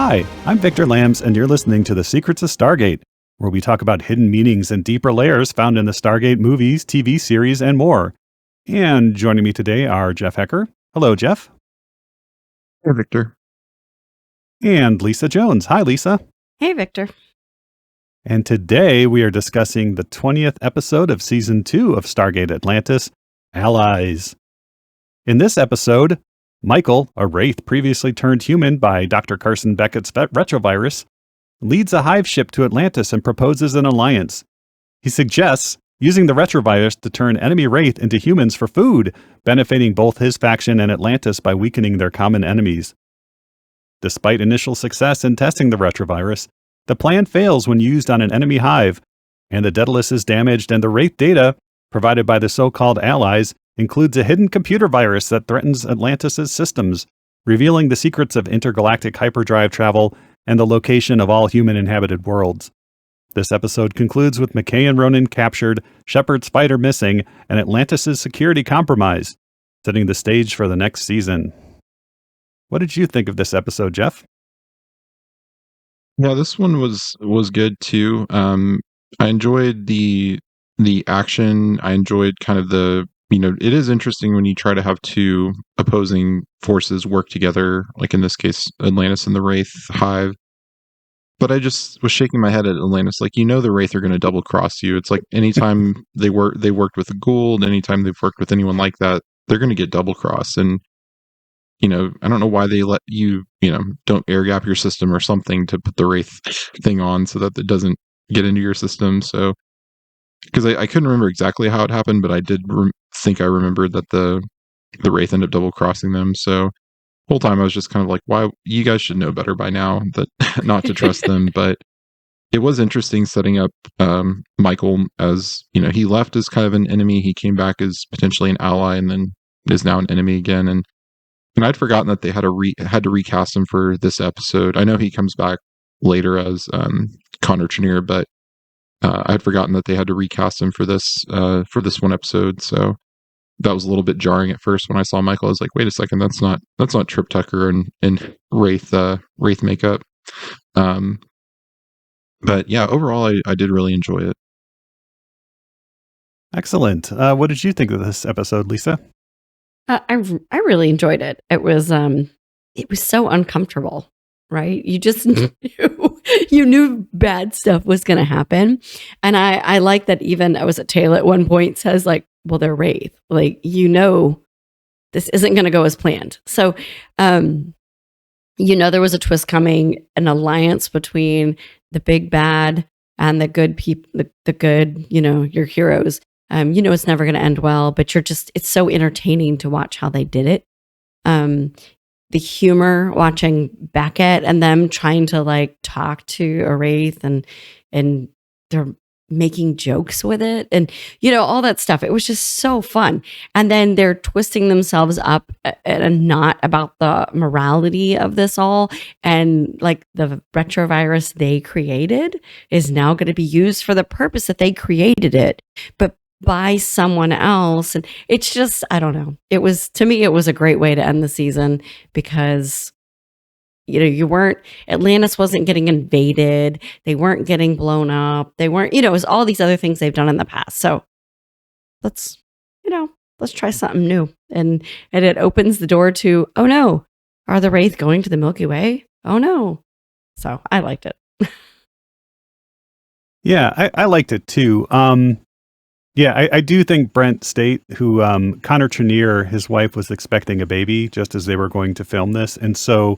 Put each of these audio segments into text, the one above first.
Hi, I'm Victor Lambs, and you're listening to the Secrets of Stargate, where we talk about hidden meanings and deeper layers found in the Stargate movies, TV series, and more. And joining me today are Jeff Haecker. Hello, Jeff. Hey, Victor. And Lisa Jones. Hi, Lisa. Hey, Victor. And today we are discussing the 20th episode of Season 2 of Stargate Atlantis, Allies. In this episode, Michael, a Wraith previously turned human by Dr. Carson Beckett's retrovirus, leads a hive ship to Atlantis and proposes an alliance. He suggests using the retrovirus to turn enemy Wraith into humans for food, benefiting both his faction and Atlantis by weakening their common enemies. Despite initial success in testing the retrovirus, the plan fails when used on an enemy hive, and the Daedalus is damaged, and the Wraith data, provided by the so-called allies, includes a hidden computer virus that threatens Atlantis' systems, revealing the secrets of intergalactic hyperdrive travel and the location of all human-inhabited worlds. This episode concludes with McKay and Ronon captured, Sheppard's fighter missing, and Atlantis' security compromised, setting the stage for the next season. What did you think of this episode, Jeff? Yeah, this one was good too. I enjoyed the action. I enjoyed kind of it is interesting when you try to have two opposing forces work together, like in this case, Atlantis and the Wraith hive. But I just was shaking my head at Atlantis, like, the Wraith are going to double cross you. It's like anytime they worked with a Gould, anytime they've worked with anyone like that, they're going to get double crossed. And I don't know why they let you, don't air gap your system or something to put the Wraith thing on so that it doesn't get into your system. So, because I couldn't remember exactly how it happened, but I did think I remembered that the Wraith ended up double crossing them. So, the whole time I was just kind of like, why? You guys should know better by now that not to trust them. But it was interesting setting up Michael as, he left as kind of an enemy. He came back as potentially an ally and then is now an enemy again. And I'd forgotten that they had to recast him for this episode. I know he comes back later as Connor Trenier, but I'd forgotten that they had to recast him for this one episode. So that was a little bit jarring at first when I saw Michael. I was like, wait a second, that's not Trip Tucker and Wraith makeup. But yeah, overall, I did really enjoy it. Excellent. What did you think of this episode, Lisa? I really enjoyed it. It was so uncomfortable, right? You just knew bad stuff was going to happen, and I like that. Even I was at Taylor at one point says like, "Well, they're Wraith, like this isn't going to go as planned." So, there was a twist coming, an alliance between the big bad and the good people, the good, your heroes. It's never going to end well, but it's so entertaining to watch how they did it. The humor watching Beckett and them trying to like talk to a Wraith and they're making jokes with it and, all that stuff. It was just so fun. And then they're twisting themselves up and not about the morality of this all. And like the retrovirus they created is now going to be used for the purpose that they created it. But by someone else. And it's just, I don't know. To me, it was a great way to end the season because, Atlantis wasn't getting invaded. They weren't getting blown up. They weren't, it was all these other things they've done in the past. So let's try something new. And it opens the door to, oh no, are the Wraith going to the Milky Way? Oh no. So I liked it. Yeah, I liked it too. Yeah, I do think Brent State, who Connor Trenier, his wife was expecting a baby just as they were going to film this. And so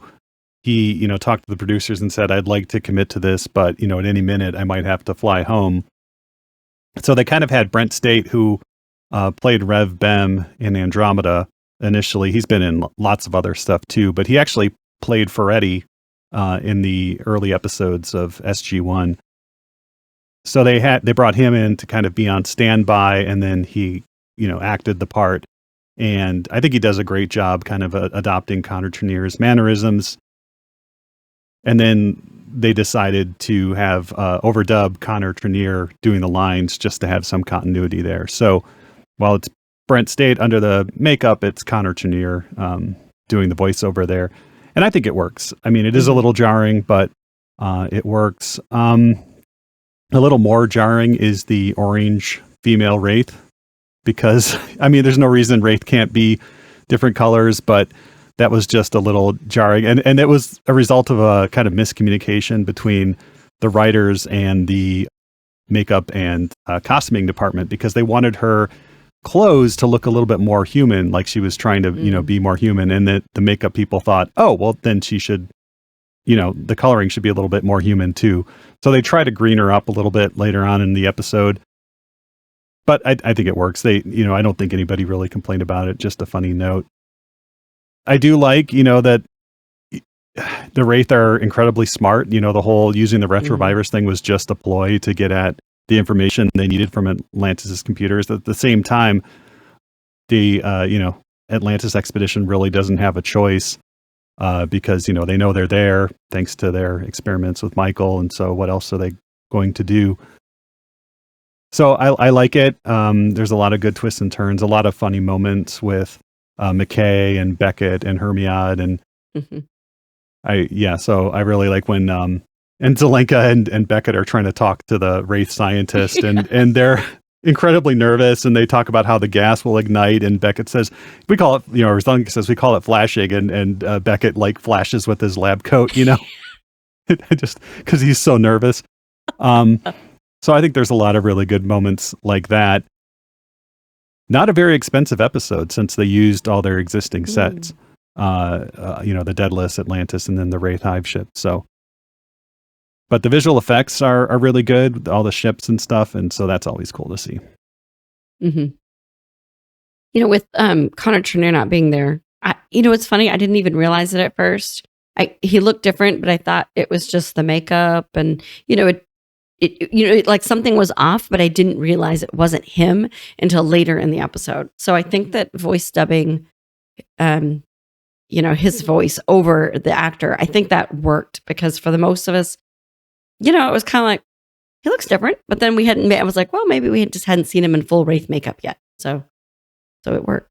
he, talked to the producers and said, I'd like to commit to this, but, at any minute I might have to fly home. So they kind of had Brent State, who played Rev Bem in Andromeda initially. He's been in lots of other stuff too, but he actually played Ferretti in the early episodes of SG-1. So they brought him in to kind of be on standby, and then he, acted the part. And I think he does a great job kind of adopting Connor Trenier's mannerisms. And then they decided to have overdub Connor Trenier doing the lines just to have some continuity there. So while it's Brent State under the makeup, it's Connor Trenier doing the voiceover there. And I think it works. I mean, it is a little jarring, but it works. A little more jarring is the orange female Wraith, because, I mean, there's no reason Wraith can't be different colors, but that was just a little jarring. And it was a result of a kind of miscommunication between the writers and the makeup and costuming department, because they wanted her clothes to look a little bit more human, like she was trying to, be more human. And that the makeup people thought, oh, well, then she should, the coloring should be a little bit more human too. So they try to green her up a little bit later on in the episode. But I think it works. I don't think anybody really complained about it. Just a funny note. I do like, that the Wraith are incredibly smart. The whole using the retrovirus thing was just a ploy to get at the information they needed from Atlantis' computers. At the same time, the Atlantis expedition really doesn't have a choice because they know they're there thanks to their experiments with Michael, and so what else are they going to do? So I like it. There's a lot of good twists and turns, a lot of funny moments with McKay and Beckett and Hermione, and so I really like when and Zelenka and Beckett are trying to talk to the Wraith scientist, and they're incredibly nervous, and they talk about how the gas will ignite, and Beckett says, we call it, or Zelenka says, we call it flashing, and Beckett like flashes with his lab coat, just because he's so nervous. So I think there's a lot of really good moments like that. Not a very expensive episode, since they used all their existing sets, the Daedalus, Atlantis, and then the Wraith Hive ship. So, but the visual effects are really good, all the ships and stuff, and so that's always cool to see. With Connor Turner not being there, it's funny. I didn't even realize it at first. He looked different, but I thought it was just the makeup, and it like something was off, but I didn't realize it wasn't him until later in the episode. So I think that voice dubbing, his voice over the actor, I think that worked, because for the most of us, it was kind of like, he looks different, but then I was like, well, maybe we just hadn't seen him in full Wraith makeup yet. So it worked.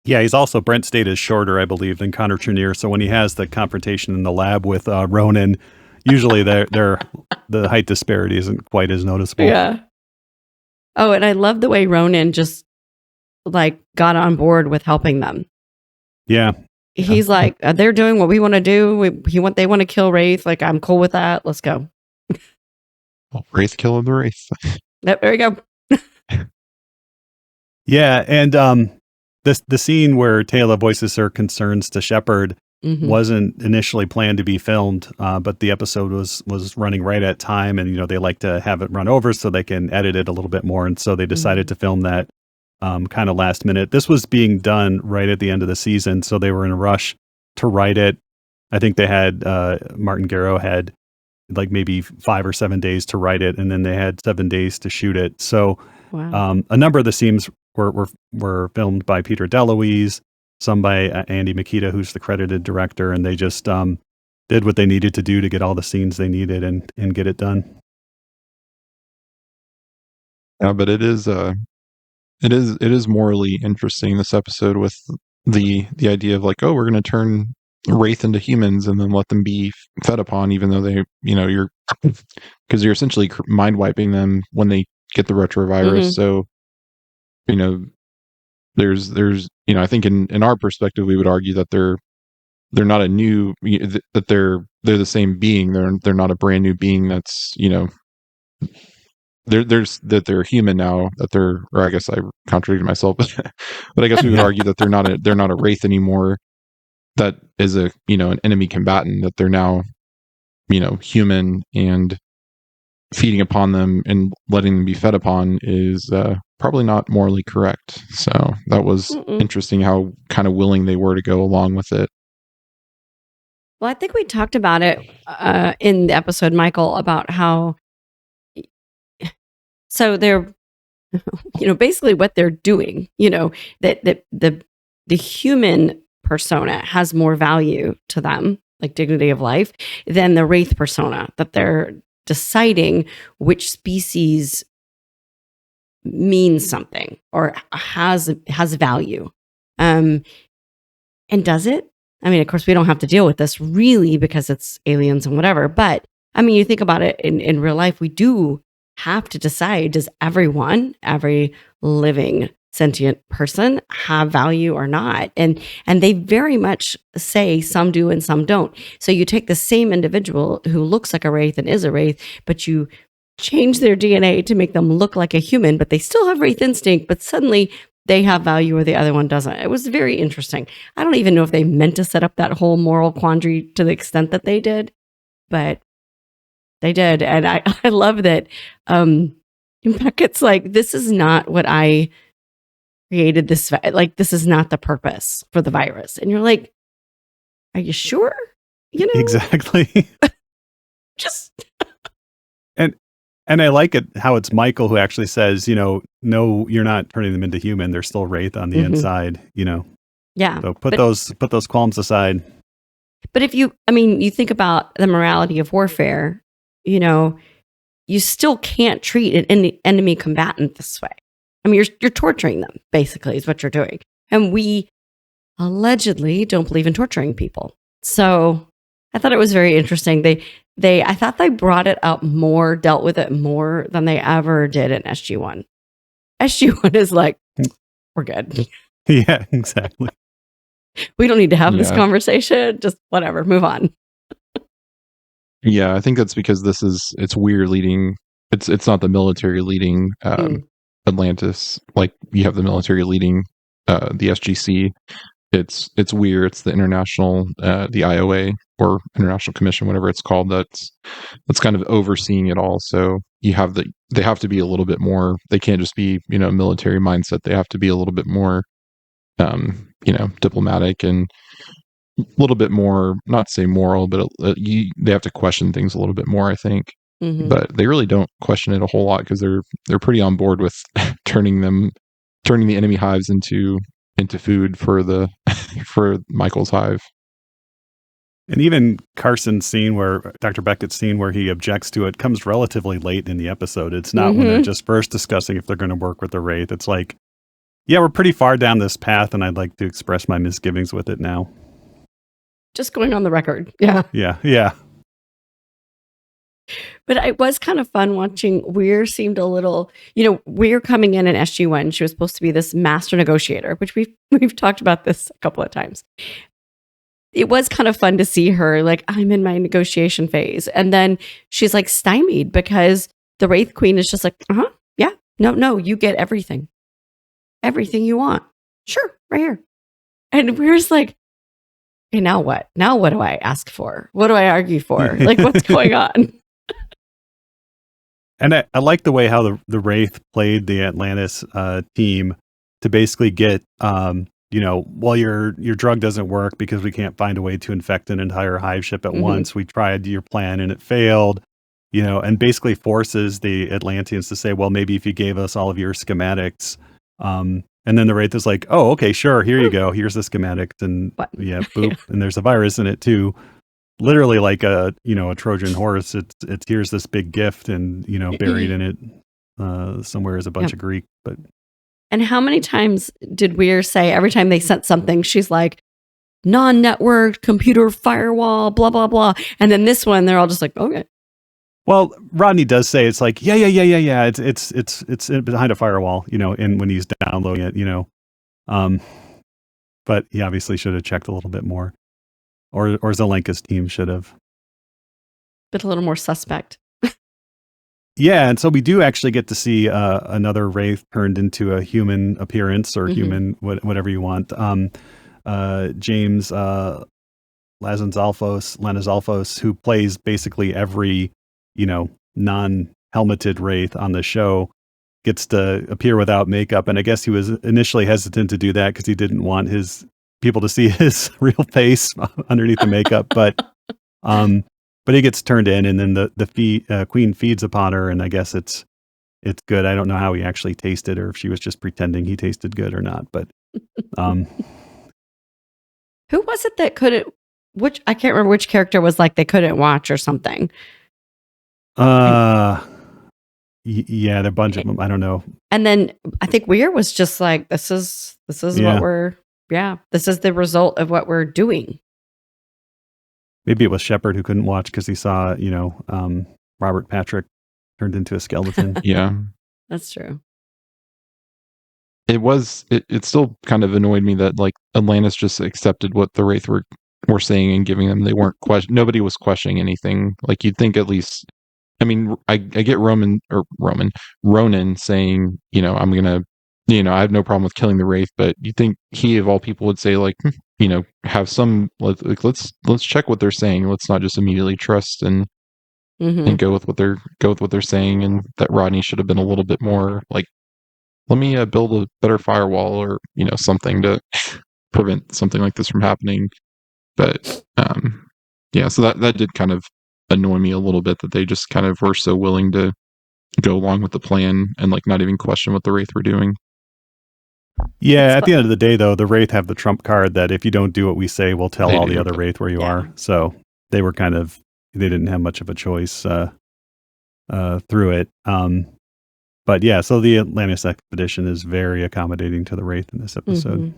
Yeah, he's also, Brent State is shorter, I believe, than Connor Trenier. So when he has the confrontation in the lab with Ronan, usually the height disparity isn't quite as noticeable. Yeah. Oh, and I love the way Ronan just like got on board with helping them. Yeah. He's like, they're doing what we want to do. They want to kill Wraith. Like, I'm cool with that. Let's go. Wraith killing the Wraith. Yep, there we go. Yeah, and the scene where Taylor voices her concerns to Sheppard wasn't initially planned to be filmed, but the episode was running right at time, and they like to have it run over so they can edit it a little bit more, and so they decided to film that kind of last minute. This was being done right at the end of the season, so they were in a rush to write it. I think they had Martin Garrow had like maybe 5 or 7 days to write it, and then they had 7 days to shoot it. So a number of the scenes were filmed by Peter DeLuise, some by Andy Makita, who's the credited director, and they just did what they needed to do to get all the scenes they needed and get it done. Yeah, but it is morally interesting, this episode, with the idea of like, oh, we're going to turn Wraith into humans and then let them be fed upon, even though they, because you're essentially mind wiping them when they get the retrovirus. So, there's I think in our perspective, we would argue that they're not a new, that they're the same being. They're not a brand new being that's, they're human now, or I guess I contradicted myself, but I guess we would argue that they're not a Wraith anymore. That is an enemy combatant, that they're now, human, and feeding upon them and letting them be fed upon is probably not morally correct. So that was interesting how kind of willing they were to go along with it. Well, I think we talked about it in the episode, Michael, about how, so they're, basically what they're doing, that the human persona has more value to them, like dignity of life, than the Wraith persona, that they're deciding which species means something or has value. And does it? I mean, of course, we don't have to deal with this really because it's aliens and whatever. But I mean, you think about it in real life, we do have to decide, does every living sentient person have value or not? And they very much say some do and some don't. So you take the same individual who looks like a Wraith and is a Wraith, but you change their DNA to make them look like a human, but they still have Wraith instinct, but suddenly they have value or the other one doesn't. It was very interesting. I don't even know if they meant to set up that whole moral quandary to the extent that they did, but they did. And I love that Beckett's like, this is not what I created this, like, this is not the purpose for the virus. And you're like, are you sure? You know? Exactly. Just... And I like it how it's Michael who actually says, no, you're not turning them into human. They're still Wraith on the inside, Yeah. So put those qualms aside. But if you think about the morality of warfare, you still can't treat an enemy combatant this way. I mean, you're torturing them, basically, is what you're doing. And we allegedly don't believe in torturing people. So I thought it was very interesting. I thought they brought it up more, dealt with it more than they ever did in SG-1. SG-1 is like, we're good. Yeah, exactly. We don't need to have this conversation. Just whatever, move on. Yeah, I think that's because it's we're leading. It's not the military leading Atlantis. Like you have the military leading the SGC. It's weird. It's the international, the IOA or International Commission, whatever it's called. That's kind of overseeing it all. So they have to be a little bit more. They can't just be military mindset. They have to be a little bit more, diplomatic and a little bit more. Not to say moral, but they have to question things a little bit more, I think. Mm-hmm. But they really don't question it a whole lot because they're pretty on board with turning the enemy hives into food for Michael's hive. And even Carson's scene Dr. Beckett's scene where he objects to it comes relatively late in the episode. It's not when they're just first discussing if they're going to work with the Wraith. It's like, yeah, we're pretty far down this path and I'd like to express my misgivings with it now. Just going on the record. Yeah. Yeah. But it was kind of fun watching. Weir seemed a little, Weir coming in SG-1. She was supposed to be this master negotiator, which we've talked about this a couple of times. It was kind of fun to see her like, I'm in my negotiation phase. And then she's like stymied because the Wraith Queen is just like, yeah, no, you get everything. Everything you want. Sure, right here. And Weir's like, okay, now what? Now what do I ask for? What do I argue for? Like, what's going on? And I like the way how the Wraith played the Atlantis team to basically get, well, your drug doesn't work because we can't find a way to infect an entire hive ship at once. We tried your plan and it failed, and basically forces the Atlanteans to say, well, maybe if you gave us all of your schematics, and then the Wraith is like, oh, okay, sure, here you go. Here's the schematics, and boop, and there's a virus in it too. Literally like a Trojan horse. It's here's this big gift, and buried in it somewhere is a bunch of Greek. But and how many times did Weir say every time they sent something, she's like, non-networked computer firewall, blah blah blah, and then this one they're all just like, okay. Well, Rodney does say it's like yeah. It's behind a firewall, and when he's downloading it, but he obviously should have checked a little bit more. Or Zelenka's team should have. But a little more suspect. Yeah, and so we do actually get to see another Wraith turned into a human appearance or human, whatever you want. James Lanazalfos, who plays basically every, non-helmeted Wraith on the show, gets to appear without makeup. And I guess he was initially hesitant to do that because he didn't want his people to see his real face underneath the makeup, but he gets turned in, and then the queen feeds upon her, and I guess it's good. I don't know how he actually tasted, or if she was just pretending he tasted good or not. But who was it that couldn't? Which I can't remember which character was like they couldn't watch or something. Yeah, there are a bunch of them. I don't know. And then I think Weir was just like, this is what we're. Yeah, this is the result of what we're doing. Maybe it was Sheppard who couldn't watch because he saw, Robert Patrick turned into a skeleton. Yeah. That's true. It still kind of annoyed me that like Atlantis just accepted what the Wraith were saying and giving them. They weren't nobody was questioning anything. Like you'd think at least, I mean, I get Ronan saying, I'm gonna, I have no problem with killing the Wraith, but you think he of all people would say like, have some let's check what they're saying. Let's not just immediately trust and go with what they're saying, and that Rodney should have been a little bit more like, let me build a better firewall or something to prevent something like this from happening. But yeah, so that did kind of annoy me a little bit that they just kind of were so willing to go along with the plan and like not even question what the Wraith were doing. Yeah, at the end of the day, though, the Wraith have the trump card that if you don't do what we say, we'll tell all the other Wraith where you are. So they were they didn't have much of a choice through it. But yeah, so the Atlantis expedition is very accommodating to the Wraith in this episode.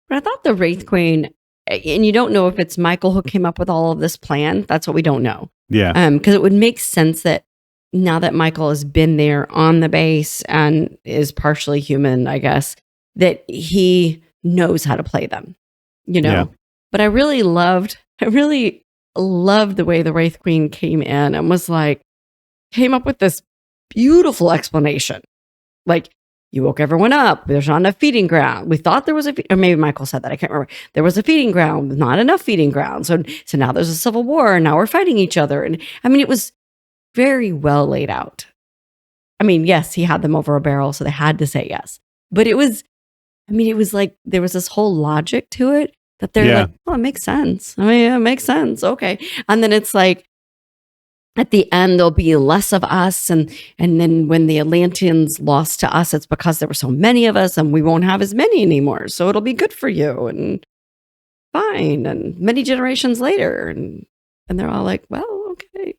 But I thought the Wraith Queen, and you don't know if it's Michael who came up with all of this plan. That's what we don't know. Yeah. Because it would make sense that now that Michael has been there on the base and is partially human, I guess, that he knows how to play them, Yeah. But I really loved the way the Wraith Queen came in and was like, came up with this beautiful explanation. Like, you woke everyone up. There's not enough feeding ground. We thought there was or maybe Michael said that. I can't remember. There was a feeding ground, not enough feeding ground. So now there's a civil war and now we're fighting each other. And I mean, it was very well laid out. I mean, yes, he had them over a barrel, so they had to say yes. But it was like there was this whole logic to it that they're like, oh, it makes sense. I mean, yeah, it makes sense. Okay. And then it's like, at the end, there'll be less of us. And then when the Atlanteans lost to us, it's because there were so many of us and we won't have as many anymore. So it'll be good for you and fine. And many generations later. And they're all like, well, okay.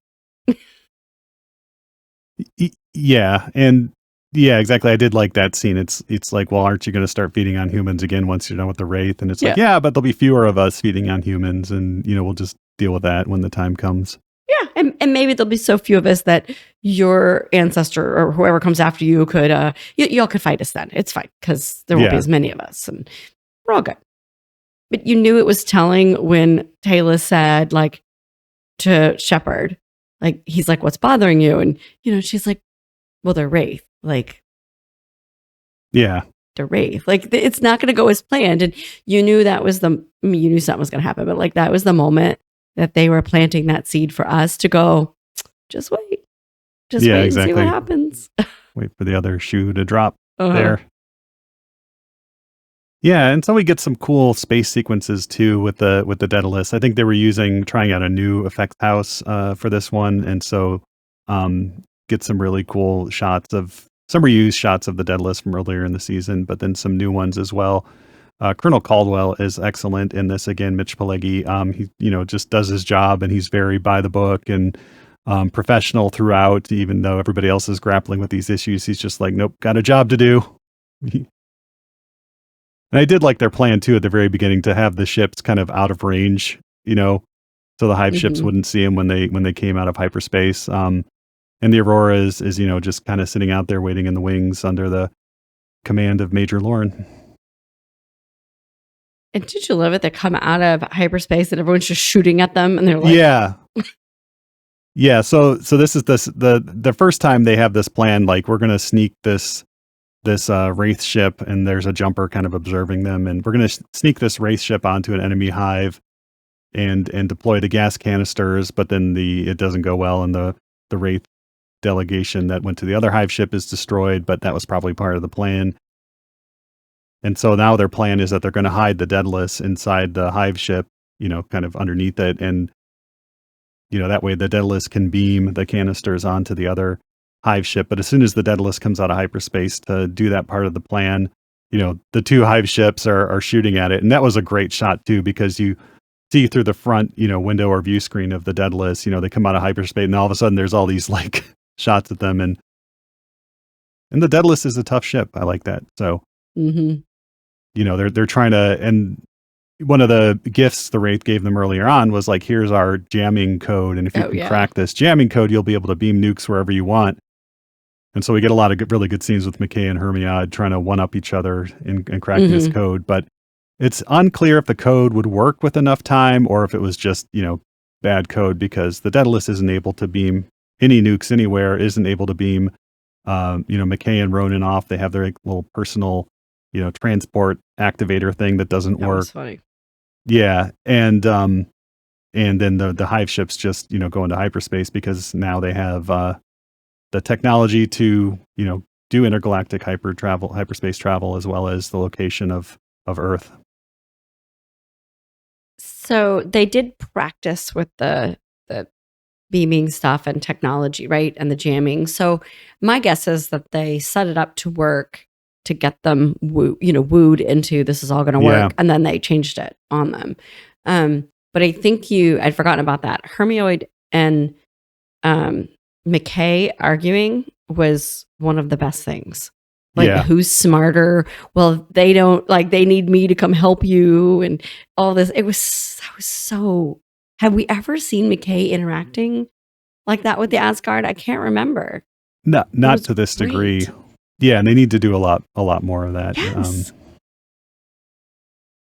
Yeah. And yeah, exactly. I did like that scene. It's like, well, aren't you going to start feeding on humans again once you're done with the Wraith? And it's like, yeah, but there'll be fewer of us feeding on humans. And, we'll just deal with that when the time comes. Yeah, and maybe there'll be so few of us that your ancestor or whoever comes after you could, y'all could fight us then. It's fine because there won't be as many of us, and we're all good. But you knew it was telling when Taylor said, like, to Sheppard, like, he's like, "What's bothering you?" And she's like, "Well, they're Wraith, like, yeah, they're Wraith. Like, it's not going to go as planned." And you knew that was you knew something was going to happen, but like that was the moment that they were planting that seed for us to go, just wait. Just wait and see what happens. Wait for the other shoe to drop there. Yeah, and so we get some cool space sequences too with the Daedalus. I think they were trying out a new effects house for this one, and so get some really cool shots some reused shots of the Daedalus from earlier in the season, but then some new ones as well. Colonel Caldwell is excellent in this again. Mitch Pileggi, he just does his job, and he's very by the book and professional throughout. Even though everybody else is grappling with these issues, he's just like, nope, got a job to do. And I did like their plan too at the very beginning to have the ships kind of out of range, so the Hive ships wouldn't see them when they came out of hyperspace. And the Aurora is just kind of sitting out there waiting in the wings under the command of Major Lauren. And did you love it? They come out of hyperspace and everyone's just shooting at them, and they're like, yeah. So this is the first time they have this plan. Like, we're gonna sneak this Wraith ship, and there's a jumper kind of observing them, and we're gonna sneak this Wraith ship onto an enemy hive, and deploy the gas canisters. But then it doesn't go well, and the Wraith delegation that went to the other hive ship is destroyed. But that was probably part of the plan. And so now their plan is that they're going to hide the Daedalus inside the hive ship, kind of underneath it. And, that way the Daedalus can beam the canisters onto the other hive ship. But as soon as the Daedalus comes out of hyperspace to do that part of the plan, the two hive ships are shooting at it. And that was a great shot too, because you see through the front, window or view screen of the Daedalus, they come out of hyperspace, and all of a sudden there's all these like shots at them. And the Daedalus is a tough ship. I like that. So, they're trying to, and one of the gifts the Wraith gave them earlier on was like, here's our jamming code. And if you can crack this jamming code, you'll be able to beam nukes wherever you want. And so we get a lot of really good scenes with McKay and Hermione trying to one-up each other and cracking this code. But it's unclear if the code would work with enough time or if it was just, bad code, because the Daedalus isn't able to beam any nukes anywhere, isn't able to beam, McKay and Ronon off. They have their little personal, transport activator thing that doesn't work. That's funny. Yeah. And then the hive ships just, go into hyperspace because now they have the technology to, do intergalactic hyperspace travel, as well as the location of Earth. So they did practice with the beaming stuff and technology, right? And the jamming. So my guess is that they set it up to work to get them wooed into this is all going to work. And then they changed it on them. But I think I'd forgotten about that. Hermioid and McKay arguing was one of the best things. Who's smarter? Well, they don't they need me to come help you and all this. It was so. Have we ever seen McKay interacting like that with the Asgard? I can't remember. Not to this degree. Yeah, and they need to do a lot more of that. Yes.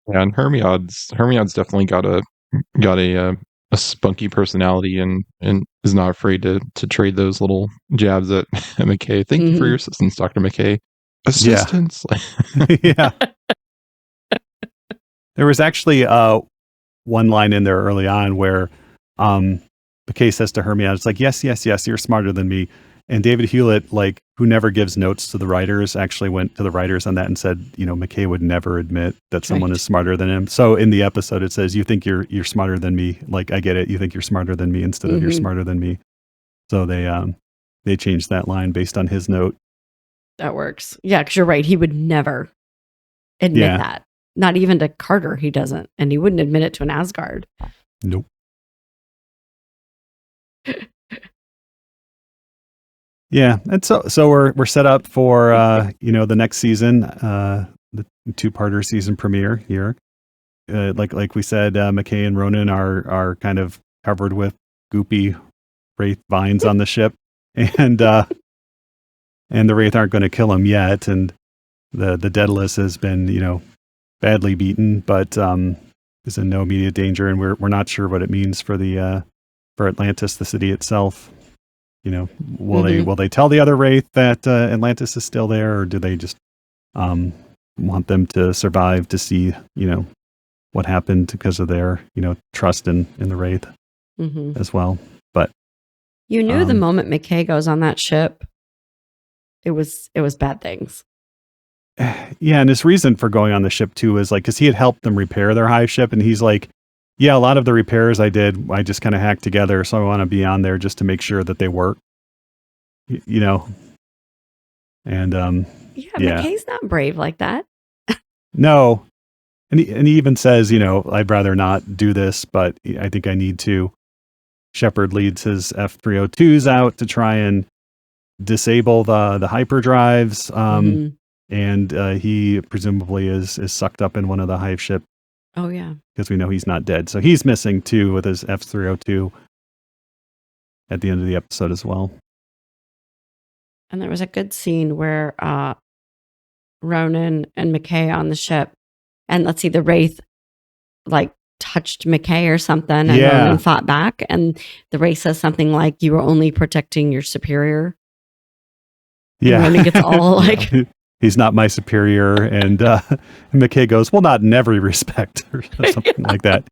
And Hermiod's definitely got a spunky personality and is not afraid to trade those little jabs at McKay. Thank you for your assistance, Dr. McKay. Assistance. Yeah. There was actually one line in there early on where McKay says to Hermione, it's like, yes, you're smarter than me. And David Hewlett, who never gives notes to the writers, actually went to the writers on that and said, McKay would never admit that someone is smarter than him. So in the episode, it says, you think you're smarter than me. I get it. You think you're smarter than me instead of you're smarter than me. So they changed that line based on his note. That works. Yeah, because you're right. He would never admit that. Not even to Carter, he doesn't. And he wouldn't admit it to an Asgard. Nope. Yeah, and so we're set up for the next season, the 2-parter season premiere here. Like we said, McKay and Ronon are kind of covered with goopy Wraith vines on the ship, and the Wraith aren't going to kill him yet, and the Daedalus has been badly beaten, but is in no immediate danger, and we're not sure what it means for for Atlantis, the city itself. Will they tell the other Wraith that Atlantis is still there, or do they just want them to survive to see what happened because of their trust in the Wraith as well? But the moment McKay goes on that ship, it was bad things. Yeah, and his reason for going on the ship too is because he had helped them repair their hive ship, and he's like, yeah, a lot of the repairs I just kind of hacked together, so I want to be on there just to make sure that they work. And McKay's not brave like that. No, and he even says, I'd rather not do this, but I think I need to. Sheppard leads his F-302s out to try and disable the hyperdrives, and he presumably is sucked up in one of the hive ship. Oh, yeah. Because we know he's not dead. So he's missing too with his F-302 at the end of the episode as well. And there was a good scene where Ronon and McKay on the ship, and let's see, the Wraith touched McKay or something, and Ronon fought back, and the Wraith says something like, you were only protecting your superior. Yeah. And Ronon gets all he's not my superior. And McKay goes, well, not in every respect, or something like that.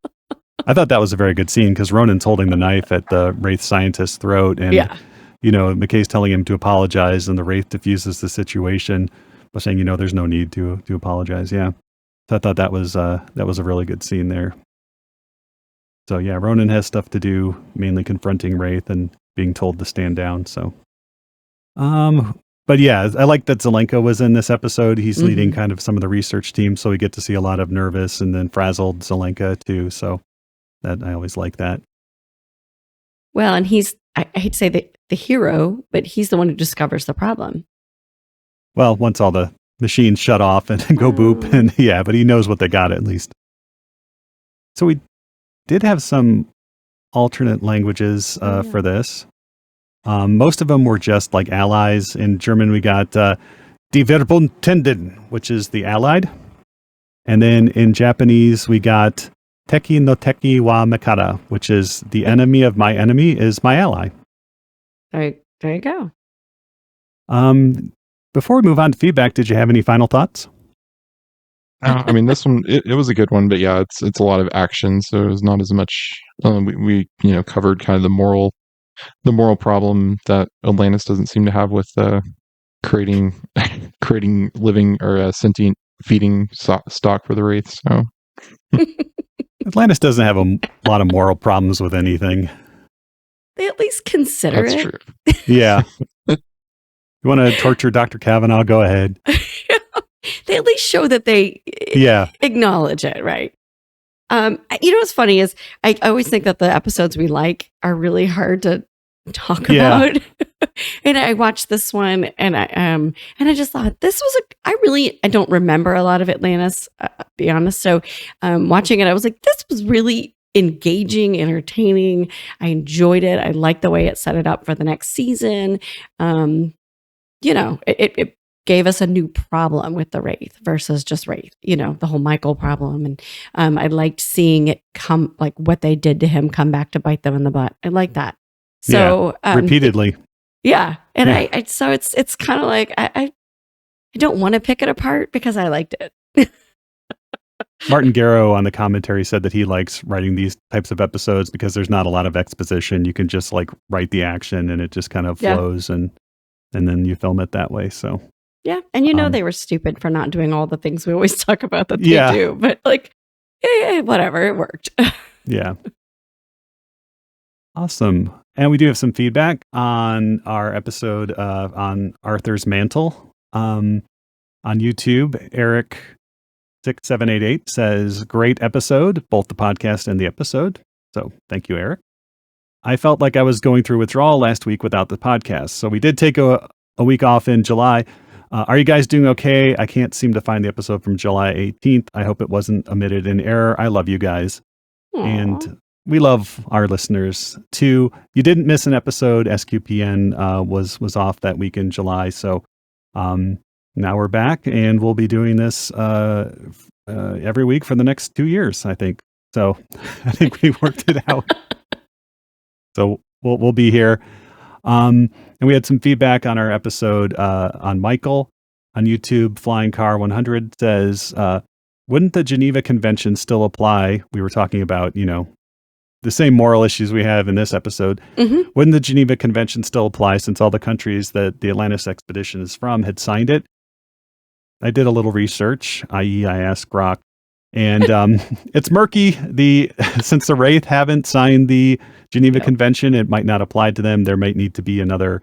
I thought that was a very good scene because Ronan's holding the knife at the Wraith scientist's throat. And, McKay's telling him to apologize, and the Wraith diffuses the situation by saying, there's no need to apologize. Yeah. So I thought that was a really good scene there. So yeah, Ronon has stuff to do, mainly confronting Wraith and being told to stand down. So, but yeah, I like that Zelenka was in this episode. He's leading kind of some of the research team, so we get to see a lot of nervous and then frazzled Zelenka too. So that I always like that. Well, and he's, I hate to say the hero, but he's the one who discovers the problem. Well, once all the machines shut off and go boop, and but he knows what they got at least. So we did have some alternate languages Yeah. for this. Most of them were just like allies. In German, we got Die Verbündeten, which is the allied. And then in Japanese, we got Teki no Teki wa Makata, which is the enemy of my enemy is my ally. There you go. Before we move on to feedback, did you have any final thoughts? I mean, this one it was a good one, but yeah, it's a lot of action, so it was not as much. We covered kind of the moral problem that Atlantis doesn't seem to have with creating living or sentient feeding stock for the Wraith. So Atlantis doesn't have a lot of moral problems with anything. They at least consider that's it. true. Yeah. You want to torture Dr. Kavanaugh? Go ahead. They at least show that they acknowledge it, right? What's funny is I always think that the episodes we like are really hard to talk about. And I watched this one, and I just thought this was I don't remember a lot of Atlantis, be honest. So watching it, I was like, this was really engaging, entertaining. I enjoyed it. I liked the way it set it up for the next season. It gave us a new problem with the Wraith versus just Wraith, the whole Michael problem. And I liked seeing it come, like what they did to him, come back to bite them in the butt. I like that. So repeatedly. Yeah. And I so it's kind of like, I don't want to pick it apart because I liked it. Martin Garrow on the commentary said that he likes writing these types of episodes because there's not a lot of exposition. You can just like write the action and it just kind of flows and then you film it that way. So yeah. And they were stupid for not doing all the things we always talk about that they do. But like, whatever, it worked. Yeah. Awesome. And we do have some feedback on our episode on Arthur's Mantle. On YouTube, Eric6788 says, great episode, both the podcast and the episode. So thank you, Eric. I felt like I was going through withdrawal last week without the podcast. So we did take a week off in July. Are you guys doing okay? I can't seem to find the episode from July 18th. I hope it wasn't omitted in error. I love you guys. Aww. And we love our listeners too. You didn't miss an episode. SQPN was off that week in July. So now we're back and we'll be doing this every week for the next 2 years, I think. So I think we worked it out. So we'll be here. And we had some feedback on our episode on Michael on YouTube. Flying Car 100 says, wouldn't the Geneva Convention still apply? We were talking about, the same moral issues we have in this episode. Mm-hmm. Wouldn't the Geneva Convention still apply since all the countries that the Atlantis expedition is from had signed it? I did a little research, i.e. I asked Grok, and it's murky. Since the Wraith haven't signed the Geneva Convention, it might not apply to them. There might need to be another,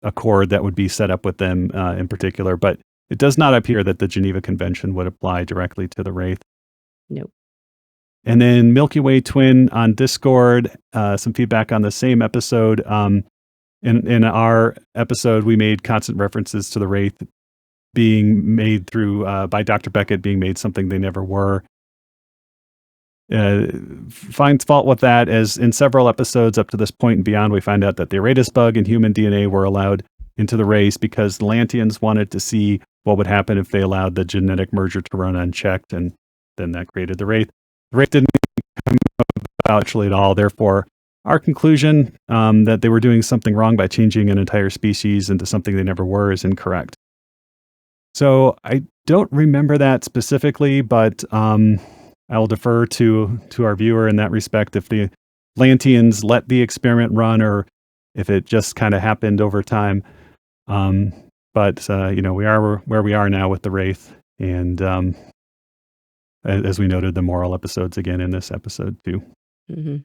accord that would be set up with them in particular, but it does not appear that the Geneva Convention would apply directly to the Wraith. Nope. And then Milky Way Twin on Discord, some feedback on the same episode. In our episode, we made constant references to the Wraith being made through by Dr. Beckett being made something they never were. Finds fault with that, as in several episodes up to this point and beyond, we find out that the Aratus bug and human DNA were allowed into the race because the Lanteans wanted to see what would happen if they allowed the genetic merger to run unchecked, and then that created the Wraith. The Wraith didn't come about actually at all. Therefore, our conclusion that they were doing something wrong by changing an entire species into something they never were is incorrect. So I don't remember that specifically, but I'll defer to our viewer in that respect. If the Lanteans let the experiment run, or if it just kind of happened over time. But we are where we are now with the Wraith, and as we noted, the moral episodes again in this episode too. Mm-hmm.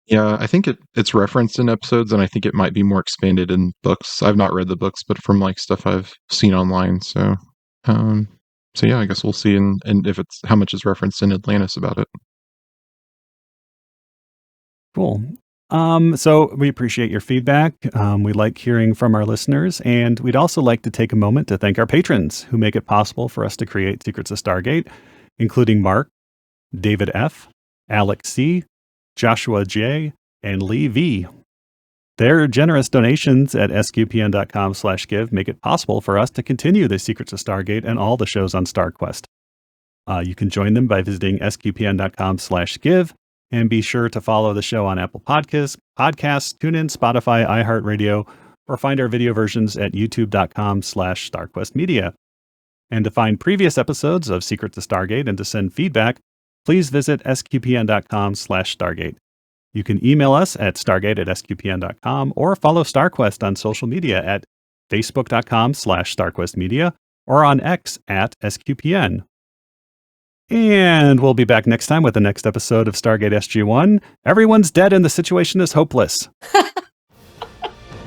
Yeah, I think it's referenced in episodes, and I think it might be more expanded in books. I've not read the books, but from like stuff I've seen online. So yeah, I guess we'll see, and if it's how much is referenced in Atlantis about it. Cool. So we appreciate your feedback. We like hearing from our listeners, and we'd also like to take a moment to thank our patrons who make it possible for us to create Secrets of Stargate, including Mark, David F., Alex C., Joshua J., and Lee V. Their generous donations at sqpn.com/give make it possible for us to continue the Secrets of Stargate and all the shows on StarQuest. You can join them by visiting sqpn.com/give, and be sure to follow the show on Apple Podcasts, TuneIn, Spotify, iHeartRadio, or find our video versions at youtube.com/StarQuestMedia. And to find previous episodes of Secrets of Stargate and to send feedback, please visit sqpn.com/Stargate. You can email us at stargate@sqpn.com or follow StarQuest on social media at facebook.com/StarQuestMedia or on X at SQPN. And we'll be back next time with the next episode of Stargate SG-1. Everyone's dead and the situation is hopeless.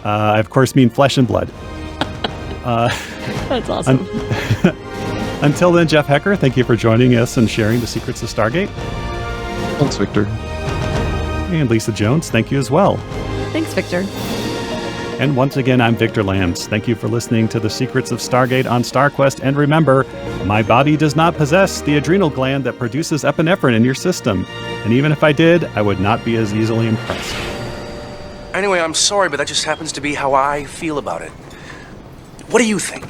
I, of course, mean flesh and blood. That's awesome. Until then, Jeff Haecker, thank you for joining us and sharing the secrets of Stargate. Thanks, Victor. And Lisa Jones, thank you as well. Thanks, Victor. And once again, I'm Victor Lambs. Thank you for listening to the Secrets of Stargate on StarQuest. And remember, my body does not possess the adrenal gland that produces epinephrine in your system. And even if I did, I would not be as easily impressed. Anyway, I'm sorry, but that just happens to be how I feel about it. What do you think?